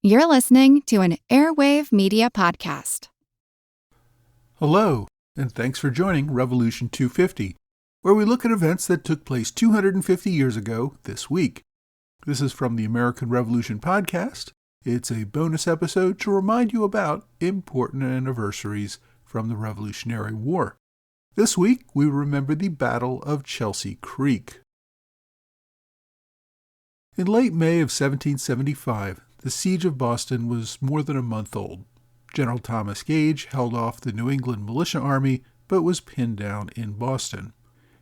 You're listening to an Airwave Media Podcast. Hello, and thanks for joining Revolution 250, where we look at events that took place 250 years ago this week. This is from the American Revolution Podcast. It's a bonus episode to remind you about important anniversaries from the Revolutionary War. This week, we remember the Battle of Chelsea Creek. In late May of 1775, the siege of Boston was more than a month old. General Thomas Gage held off the New England militia army, but was pinned down in Boston.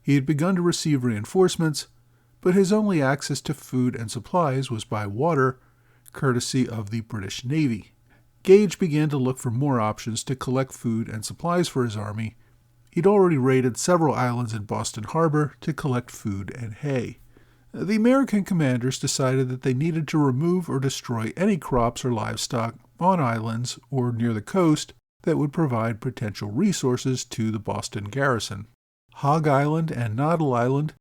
He had begun to receive reinforcements, but his only access to food and supplies was by water, courtesy of the British Navy. Gage began to look for more options to collect food and supplies for his army. He'd already raided several islands in Boston Harbor to collect food and hay. The American commanders decided that they needed to remove or destroy any crops or livestock on islands or near the coast that would provide potential resources to the Boston garrison. Hog Island and Noddle Island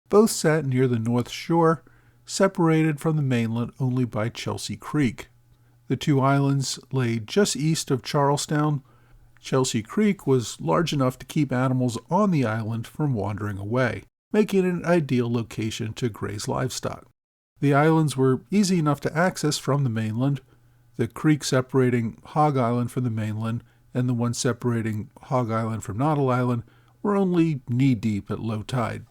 both sat near the North Shore, separated from the mainland only by Chelsea Creek. The two islands lay just east of Charlestown. Chelsea Creek was large enough to keep animals on the island from wandering away, making it an ideal location to graze livestock. The islands were easy enough to access from the mainland. The creek separating Hog Island from the mainland and the one separating Hog Island from Noddle Island were only knee-deep at low tide.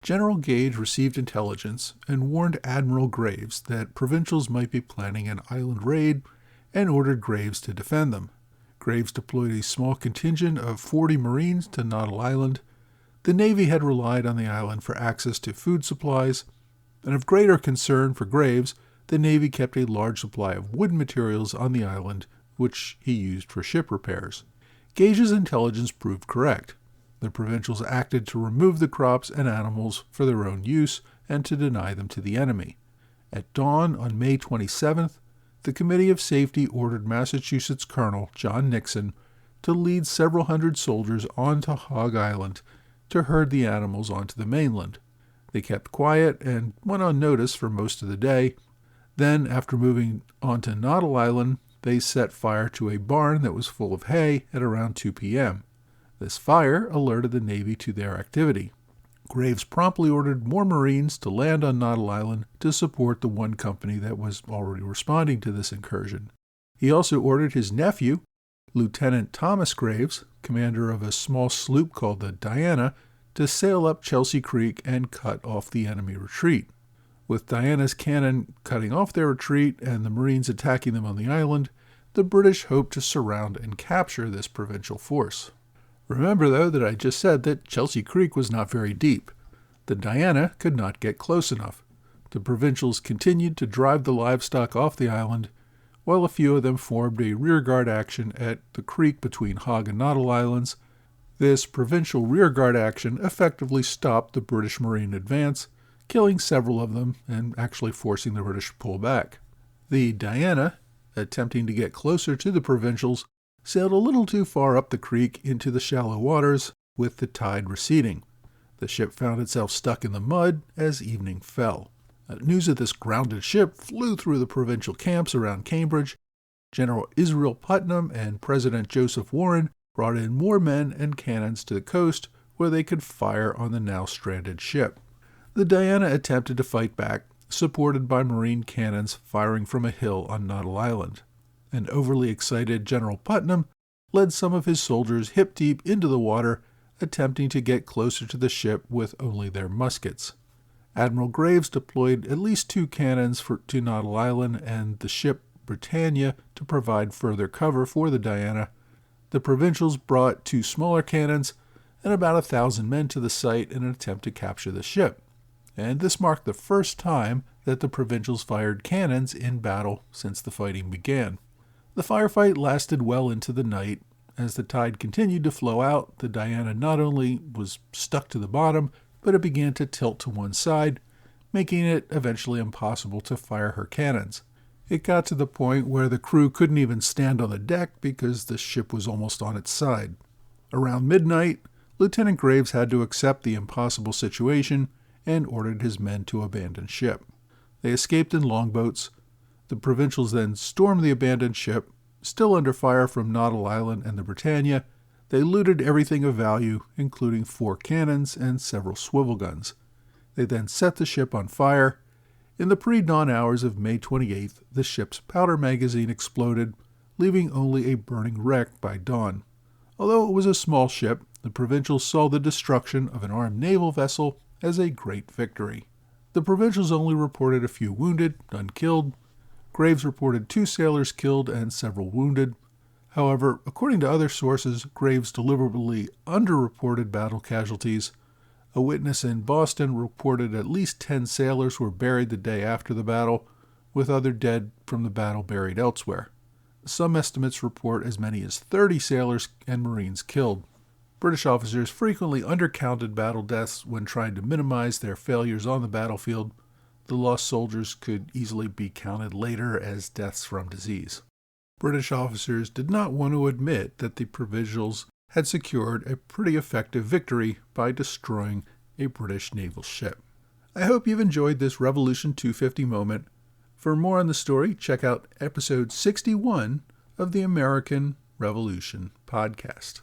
General Gage received intelligence and warned Admiral Graves that provincials might be planning an island raid and ordered Graves to defend them. Graves deployed a small contingent of 40 Marines to Noddle Island. The Navy had relied on the island for access to food supplies, and of greater concern for Graves, the Navy kept a large supply of wooden materials on the island, which he used for ship repairs. Gage's intelligence proved correct. The provincials acted to remove the crops and animals for their own use and to deny them to the enemy. At dawn on May 27th, the Committee of Safety ordered Massachusetts Colonel John Nixon to lead several hundred soldiers onto Hog Island to herd the animals onto the mainland. They kept quiet and went unnoticed for most of the day. Then, after moving onto Noddle Island, they set fire to a barn that was full of hay at around 2 p.m. This fire alerted the Navy to their activity. Graves promptly ordered more Marines to land on Noddle Island to support the one company that was already responding to this incursion. He also ordered his nephew, Lieutenant Thomas Graves, commander of a small sloop called the Diana, to sail up Chelsea Creek and cut off the enemy retreat. With Diana's cannon cutting off their retreat and the Marines attacking them on the island, the British hoped to surround and capture this provincial force. Remember, though, that I just said that Chelsea Creek was not very deep. The Diana could not get close enough. The provincials continued to drive the livestock off the island, while a few of them formed a rearguard action at the creek between Hog and Noddle Islands. This provincial rearguard action effectively stopped the British Marine advance, killing several of them and actually forcing the British to pull back. The Diana, attempting to get closer to the provincials, sailed a little too far up the creek into the shallow waters with the tide receding. The ship found itself stuck in the mud as evening fell. News of this grounded ship flew through the provincial camps around Cambridge. General Israel Putnam and President Joseph Warren brought in more men and cannons to the coast where they could fire on the now stranded ship. The Diana attempted to fight back, supported by Marine cannons firing from a hill on Noddle Island. An overly excited General Putnam led some of his soldiers hip-deep into the water, attempting to get closer to the ship with only their muskets. Admiral Graves deployed at least 2 cannons to Noddle Island and the ship Britannia to provide further cover for the Diana. The provincials brought 2 smaller cannons and about 1,000 men to the site in an attempt to capture the ship. And this marked the first time that the provincials fired cannons in battle since the fighting began. The firefight lasted well into the night. As the tide continued to flow out, the Diana not only was stuck to the bottom, but it began to tilt to one side, making it eventually impossible to fire her cannons. It got to the point where the crew couldn't even stand on the deck because the ship was almost on its side. Around midnight, Lieutenant Graves had to accept the impossible situation and ordered his men to abandon ship. They escaped in longboats. The provincials then stormed the abandoned ship. Still under fire from Natal Island and the Britannia, they looted everything of value, including 4 cannons and several swivel guns. They then set the ship on fire. In the pre-dawn hours of May 28th, the ship's powder magazine exploded, leaving only a burning wreck by dawn. Although it was a small ship, the provincials saw the destruction of an armed naval vessel as a great victory. The provincials only reported a few wounded, none killed. Graves reported 2 sailors killed and several wounded. However, according to other sources, Graves deliberately underreported battle casualties. A witness in Boston reported at least 10 sailors were buried the day after the battle, with other dead from the battle buried elsewhere. Some estimates report as many as 30 sailors and Marines killed. British officers frequently undercounted battle deaths when trying to minimize their failures on the battlefield. The lost soldiers could easily be counted later as deaths from disease. British officers did not want to admit that the provincials had secured a pretty effective victory by destroying a British naval ship. I hope you've enjoyed this Revolution 250 moment. For more on the story, check out episode 61 of the American Revolution podcast.